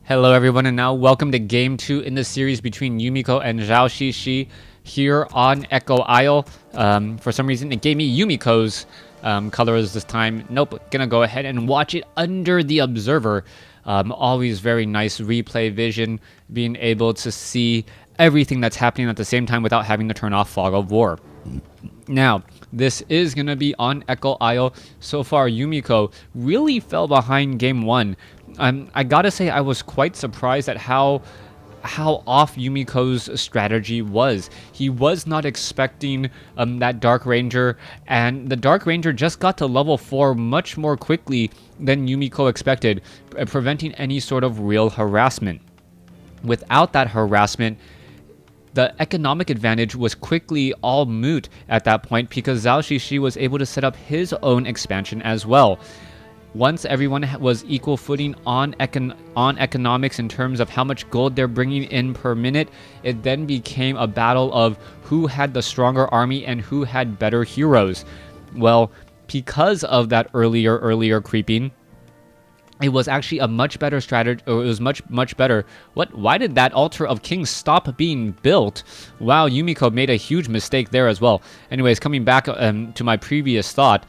Hello everyone, and now welcome to game 2 in the series between Yumiko and Zhou XiXi here on Echo Isle. For some reason it gave me Yumiko's colors this time. Nope, gonna go ahead and watch it under the observer. Always very nice replay vision, being able to see everything that's happening at the same time without having to turn off Fog of War. Now, this is going to be on Echo Isle. So far, Yumiko really fell behind game 1. I gotta say, I was quite surprised at how off Yumiko's strategy was. He was not expecting that Dark Ranger, and the Dark Ranger just got to level 4 much more quickly than Yumiko expected, preventing any sort of real harassment. Without that harassment, the economic advantage was quickly all moot at that point because Zhou XiXi was able to set up his own expansion as well. Once everyone was equal footing on economics in terms of how much gold they're bringing in per minute, it then became a battle of who had the stronger army and who had better heroes. Well, because of that earlier creeping, it was actually a much better strategy, or it was much better. Why did that altar of kings stop being built? Wow, Yumiko made a huge mistake there as well. Anyways, coming back to my previous thought,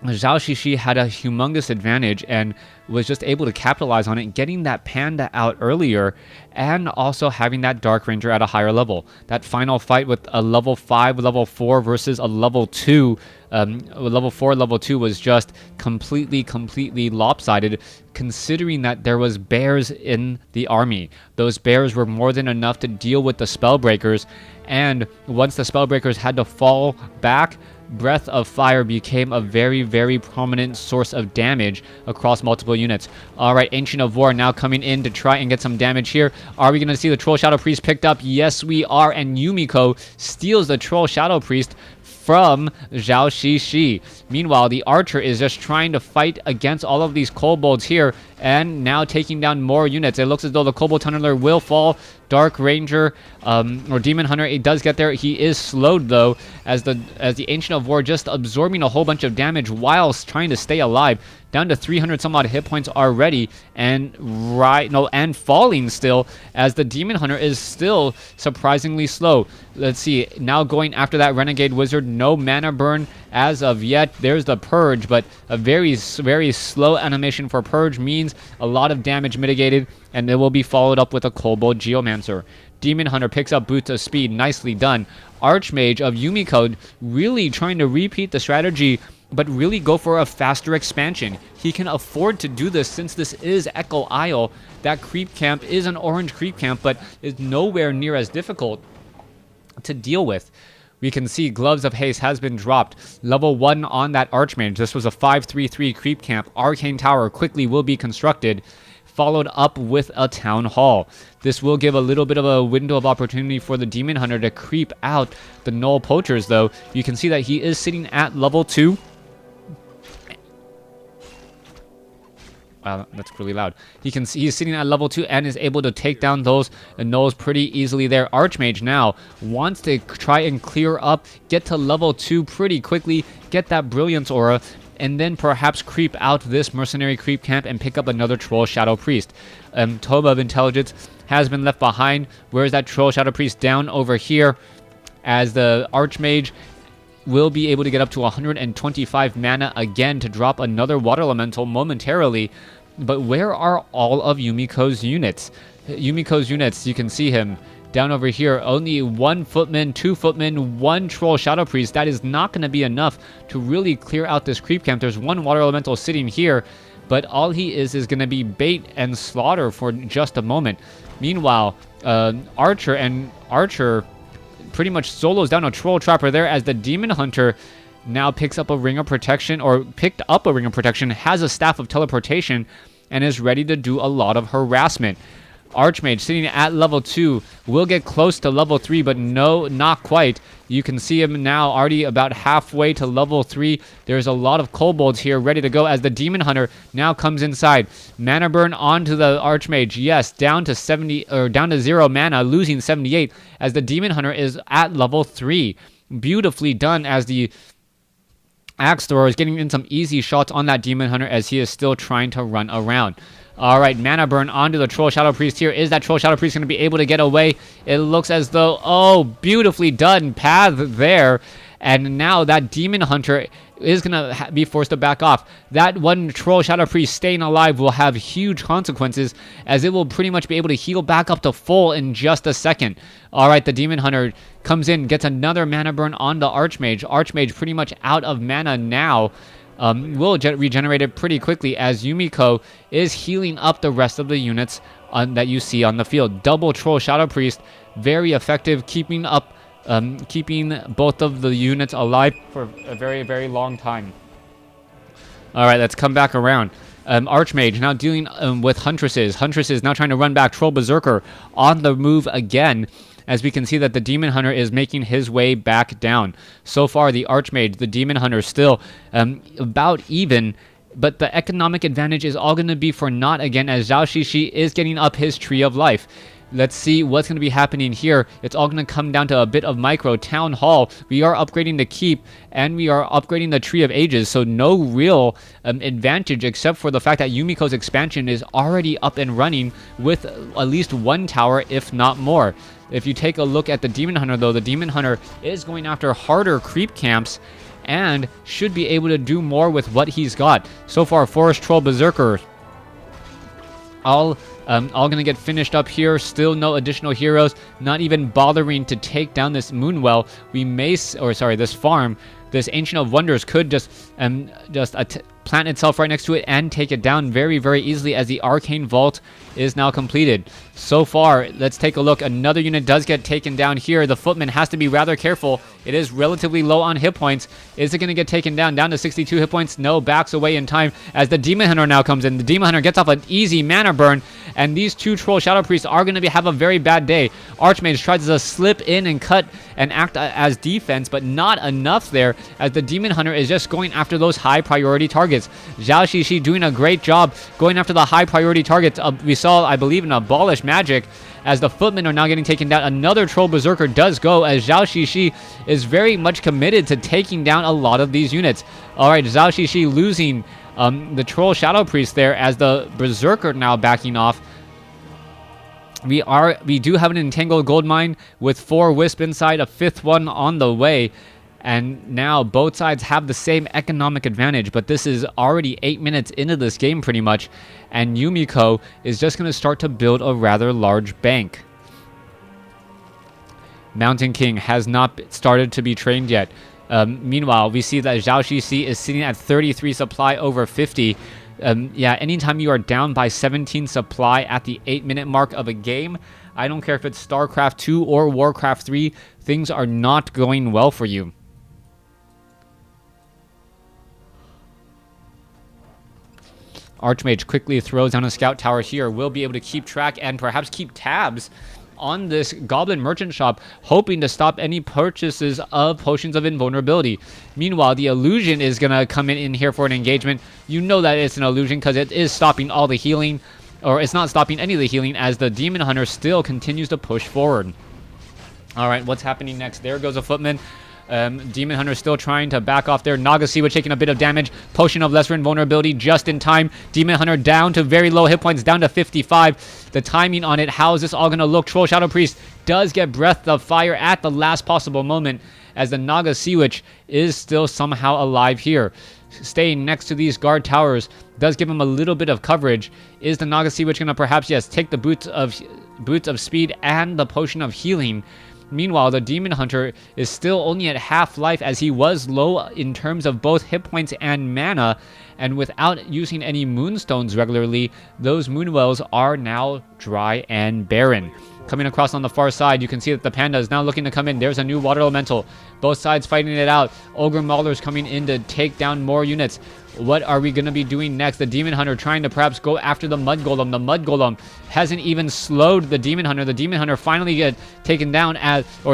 Zhou XiXi had a humongous advantage and was just able to capitalize on it, getting that panda out earlier and also having that Dark Ranger at a higher level. That final fight with a level 5, level 4 versus a level 2, level 4, level 2 was just completely lopsided, considering that there was bears in the army. Those bears were more than enough to deal with the Spellbreakers, and once the Spellbreakers had to fall back, Breath of Fire became a very prominent source of damage across multiple units. Alright, Ancient of War now coming in to try and get some damage here. Are we going to see the Troll Shadow Priest picked up? Yes, we are, and Yumiko steals the Troll Shadow Priest from Zhou XiXi. Meanwhile, the Archer is just trying to fight against all of these kobolds here, and now taking down more units. It looks as though the Kobold Tunneler will fall. Dark Ranger, or Demon Hunter, it does get there. He is slowed though, as the Ancient of War just absorbing a whole bunch of damage whilst trying to stay alive. Down to 300 some odd hit points already, and falling still, as the Demon Hunter is still surprisingly slow. Let's see, now going after that Renegade Wizard, no mana burn as of yet. There's the Purge, but a very slow animation for Purge means a lot of damage mitigated, and it will be followed up with a Kobold Geomancer. Demon Hunter picks up Boots of Speed, nicely done. Archmage of Yumiko really trying to repeat the strategy, but really go for a faster expansion. He can afford to do this since this is Echo Isle. That creep camp is an orange creep camp, but is nowhere near as difficult to deal with. We can see Gloves of Haste has been dropped. Level 1 on that Archmage. This was a 5-3-3 creep camp. Arcane Tower quickly will be constructed, followed up with a Town Hall. This will give a little bit of a window of opportunity for the Demon Hunter to creep out the Null Poachers, though. You can see that he is sitting at level 2. Wow, that's really loud. You can see he's sitting at level 2 and is able to take down those Nulls pretty easily there. Archmage now wants to try and clear up, get to level 2 pretty quickly, get that Brilliance Aura, and then perhaps creep out this Mercenary creep camp and pick up another Troll Shadow Priest. Toba of Intelligence has been left behind. Where's that Troll Shadow Priest? Down over here, as the Archmage will be able to get up to 125 mana again to drop another Water Elemental momentarily. But where are all of Yumiko's units? Yumiko's units, you can see him down over here. Only 1 Footman, 2 Footmen, 1 Troll Shadow Priest. That is not going to be enough to really clear out this creep camp. There's 1 Water Elemental sitting here, but all he is going to be bait and slaughter for just a moment. Meanwhile, Archer pretty much solos down a Troll Trapper there, as the Demon Hunter now picks up a Ring of Protection, or picked up a Ring of Protection, has a Staff of Teleportation, and is ready to do a lot of harassment. Archmage sitting at level 2 will get close to level 3, but no, not quite. You can see him now already about halfway to level 3. There's a lot of kobolds here ready to go, as the Demon Hunter now comes inside. Mana burn onto the Archmage. Yes, down to 0 mana, losing 78, as the Demon Hunter is at level 3. Beautifully done, as the Axe Thrower is getting in some easy shots on that Demon Hunter as he is still trying to run around. All right, mana burn onto the Troll Shadow Priest here. Is that Troll Shadow Priest going to be able to get away? It looks as though, oh, beautifully done path there. And now that Demon Hunter is going to be forced to back off. That one Troll Shadow Priest staying alive will have huge consequences, as it will pretty much be able to heal back up to full in just a second. All right, the Demon Hunter comes in, gets another mana burn on the Archmage. Archmage pretty much out of mana now. Will regenerate it pretty quickly, as Yumiko is healing up the rest of the units that you see on the field. Double Troll Shadow Priest, very effective, keeping both of the units alive for a very, very long time. All right, let's come back around. Archmage now dealing with Huntresses. Huntresses now trying to run back. Troll Berserker on the move again, as we can see that the Demon Hunter is making his way back down. So far, the Archmage, the Demon Hunter, still about even, but the economic advantage is all going to be for naught again, as Zhou XiXi is getting up his Tree of Life. Let's see what's going to be happening here. It's all going to come down to a bit of micro. Town Hall, we are upgrading the Keep, and we are upgrading the Tree of Ages, so no real advantage except for the fact that Yumiko's expansion is already up and running with at least one tower, if not more. If you take a look at the Demon Hunter, though, the Demon Hunter is going after harder creep camps and should be able to do more with what he's got. So far, Forest Troll Berserker all going to get finished up here. Still no additional heroes, not even bothering to take down this Moonwell. This farm. This Ancient of Wonders could just plant itself right next to it and take it down very, very easily, as the Arcane Vault is now completed. So far, let's take a look. Another unit does get taken down here. The Footman has to be rather careful. It is relatively low on hit points. Is it going to get taken down to 62 hit points? No, backs away in time as the Demon Hunter now comes in. The Demon Hunter gets off an easy mana burn, and these two Troll Shadow Priests are going to have a very bad day. Archmage tries to slip in and cut and act as defense, but not enough there, as the Demon Hunter is just going after those high priority targets. Zhou XiXi doing a great job going after the high priority targets. We saw, I believe, an Abolish Magic, as the Footmen are now getting taken down. Another Troll Berserker does go, as Zhou XiXi is very much committed to taking down a lot of these units. All right, Zhou XiXi losing the Troll Shadow Priest there, as the Berserker now backing off. We do have an Entangled Goldmine with 4 Wisp inside, a 5th one on the way. And now both sides have the same economic advantage, but this is already 8 minutes into this game pretty much, and Yumiko is just going to start to build a rather large bank. Mountain King has not started to be trained yet. Meanwhile, we see that Zhou XiXi is sitting at 33 supply over 50. Anytime you are down by 17 supply at the 8-minute mark of a game, I don't care if it's StarCraft 2 or WarCraft 3, things are not going well for you. Archmage quickly throws down a scout tower here. Will be able to keep track and perhaps keep tabs on this Goblin Merchant Shop, hoping to stop any purchases of Potions of Invulnerability. Meanwhile, the Illusion is going to come in here for an engagement. You know that it's an illusion because it is stopping all the healing, or it's not stopping any of the healing, as the Demon Hunter still continues to push forward. All right, what's happening next? There goes a Footman. Demon Hunter still trying to back off there. Nagasiwa taking a bit of damage. Potion of Lesser Invulnerability just in time. Demon Hunter down to very low hit points, down to 55. The timing on it, how is this all going to look? Troll Shadow Priest does get Breath of Fire at the last possible moment, as the Nagasiwa is still somehow alive here. Staying next to these guard towers does give him a little bit of coverage. Is the Nagasiwa going to perhaps, yes, take the Boots of Speed and the Potion of Healing? Meanwhile, the Demon Hunter is still only at half life, as he was low in terms of both hit points and mana, and without using any Moonstones regularly, those Moonwells are now dry and barren. Coming across on the far side, you can see that the Panda is now looking to come in. There's a new Water Elemental. Both sides fighting it out. Ogre Maulers coming in to take down more units. What are we going to be doing next? The Demon Hunter trying to perhaps go after the Mud Golem. The Mud Golem hasn't even slowed the Demon Hunter. The Demon Hunter finally get taken down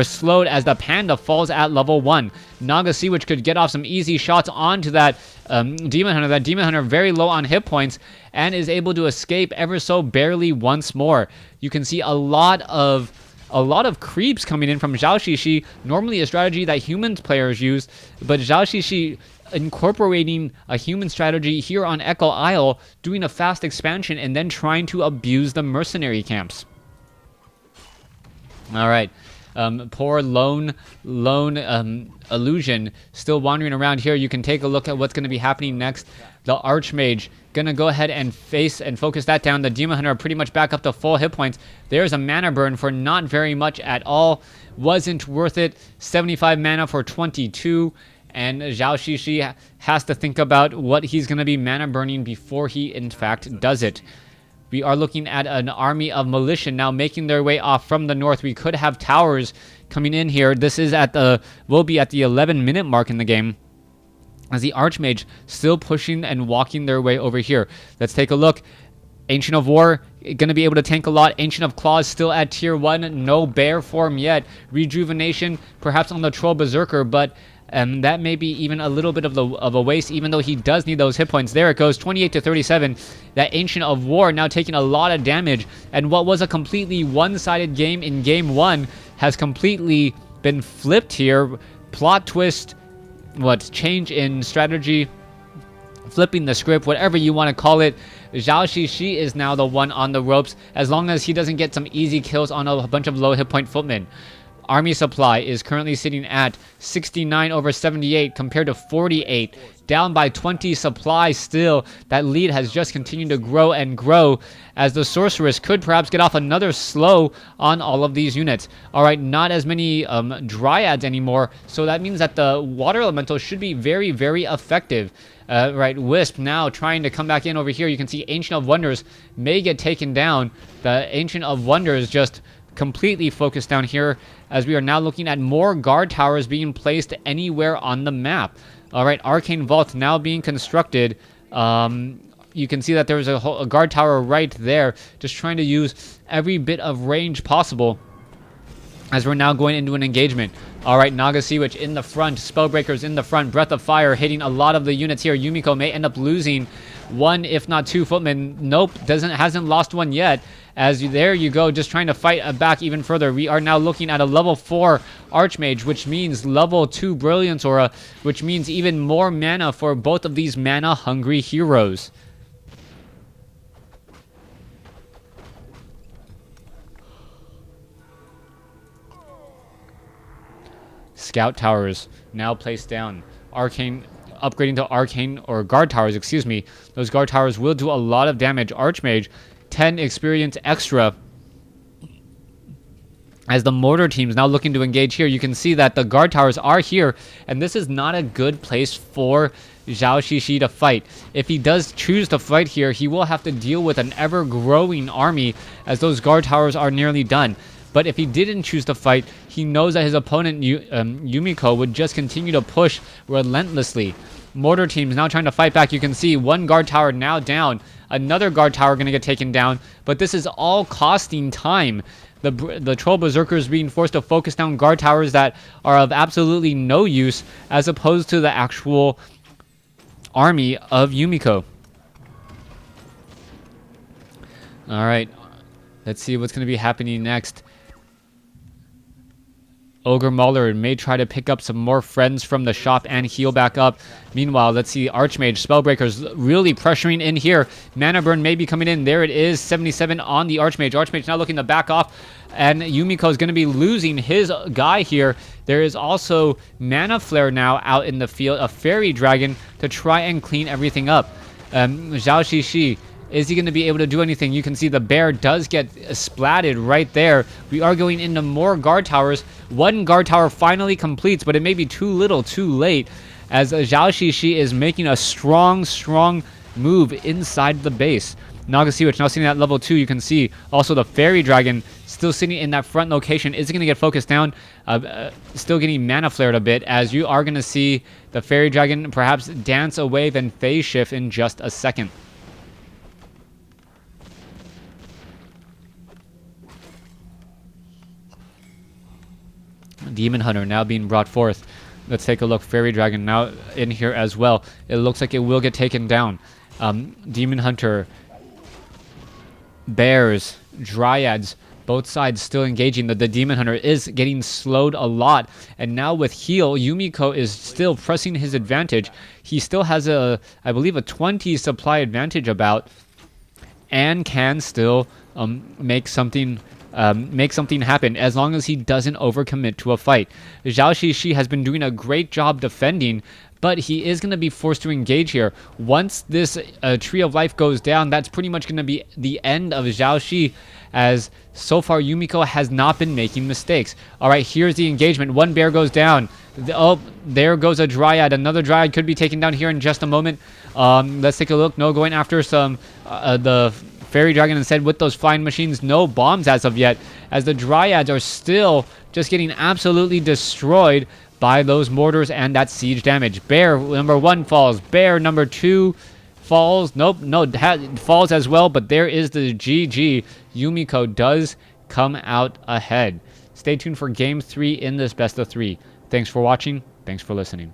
slowed as the Panda falls at level 1. Nagasiwa could get off some easy shots onto that Demon Hunter. That Demon Hunter very low on hit points and is able to escape ever so barely once more. You can see a lot of creeps coming in from Zhou XiXi, normally a strategy that humans players use, but Zhou XiXi incorporating a human strategy here on Echo Isle, doing a fast expansion, and then trying to abuse the mercenary camps. All right. Poor lone illusion still wandering around here. You can take a look at what's going to be happening next. The Archmage going to go ahead and face and focus that down. The Demon Hunter are pretty much back up to full hit points. There's a mana burn for not very much at all. Wasn't worth it. 75 mana for 22. And Zhou XiXi has to think about what he's going to be mana burning before he in fact does it. We are looking at an army of militia now making their way off from the north. We could have towers coming in here. This is will be at the 11-minute mark in the game, as the Archmage still pushing and walking their way over here. Let's take a look. Ancient of War going to be able to tank a lot. Ancient of Claws still at tier 1. No bear form yet. Rejuvenation perhaps on the Troll Berserker, but that may be even a little bit of a waste, even though he does need those hit points. There it goes, 28 to 37. That Ancient of War now taking a lot of damage, and what was a completely one-sided game in game 1 has completely been flipped here. Plot twist, change in strategy, flipping the script, whatever you want to call it. Zhou XiXi is now the one on the ropes, as long as he doesn't get some easy kills on a bunch of low hit point footmen. Army supply is currently sitting at 69 over 78 compared to 48. Down by 20 supply still. That lead has just continued to grow and grow, as the Sorceress could perhaps get off another slow on all of these units. Alright, not as many Dryads anymore, so that means that the Water Elemental should be very, very effective. Right, Wisp now trying to come back in over here. You can see Ancient of Wonders may get taken down. The Ancient of Wonders just completely focused down here, as we are now looking at more guard towers being placed anywhere on the map. All right, Arcane Vault now being constructed. You can see that there's a guard tower right there, just trying to use every bit of range possible as we're now going into an engagement. All right, Naga Sea Witch in the front, Spellbreakers in the front, Breath of Fire hitting a lot of the units here. Yumiko may end up losing one, if not two footmen. Nope, hasn't lost one yet. There you go, just trying to fight back even further. We are now looking at a level 4 Archmage, which means level 2 Brilliance Aura, which means even more mana for both of these mana-hungry heroes. Scout towers now placed down. Arcane, upgrading to arcane, or guard towers, excuse me. Those guard towers will do a lot of damage. Archmage, 10 experience extra. As the mortar team's now looking to engage here, you can see that the guard towers are here, and this is not a good place for Zhou XiXi to fight. If he does choose to fight here, he will have to deal with an ever-growing army, as those guard towers are nearly done. But if he didn't choose to fight, he knows that his opponent, Yumiko, would just continue to push relentlessly. Mortar teams now trying to fight back. You can see one guard tower now down. Another guard tower going to get taken down. But this is all costing time. The Troll Berserkers being forced to focus down guard towers that are of absolutely no use, as opposed to the actual army of Yumiko. Alright, let's see what's going to be happening next. Ogre Mauler may try to pick up some more friends from the shop and heal back up. Meanwhile, let's see Archmage, Spellbreakers really pressuring in here. Mana Burn may be coming in. There it is, 77 on the Archmage. Archmage now looking to back off, and Yumiko is going to be losing his guy here. There is also Mana Flare now out in the field, a Fairy Dragon to try and clean everything up. Zhou XiXi, is he going to be able to do anything? You can see the bear does get splatted right there. We are going into more guard towers. One guard tower finally completes, but it may be too little, too late, as Zhou XiXi is making a strong move inside the base. Naga Sea Witch now sitting at level 2. You can see also the Fairy Dragon still sitting in that front location. Is it going to get focused down? Still getting mana flared a bit, as you are going to see the Fairy Dragon perhaps dance a wave and phase shift in just a second. Demon Hunter now being brought forth. Let's take a look. Fairy Dragon now in here as well. It looks like it will get taken down. Demon Hunter, bears, dryads, Both sides still engaging. The Demon Hunter is getting slowed a lot. And now with heal, Yumiko is still pressing his advantage. He still has I believe, a 20 supply advantage about, and can still make something happen as long as he doesn't overcommit to a fight. Zhao XiXi has been doing a great job defending, but he is going to be forced to engage here. Once this Tree of Life goes down, that's pretty much going to be the end of Zhao XiXi, as so far Yumiko has not been making mistakes. All right, here's the engagement. One bear goes down. Oh, there goes a Dryad. Another Dryad could be taken down here in just a moment. Let's take a look. No, going after some the Fairy Dragon instead with those flying machines. No bombs as of yet, as the Dryads are still just getting absolutely destroyed by those mortars and that siege damage. Bear number 1 falls. Bear number 2 falls. Nope, no, falls as well, but there is the GG. Yumiko does come out ahead. Stay tuned for Game 3 in this best of 3. Thanks for watching. Thanks for listening.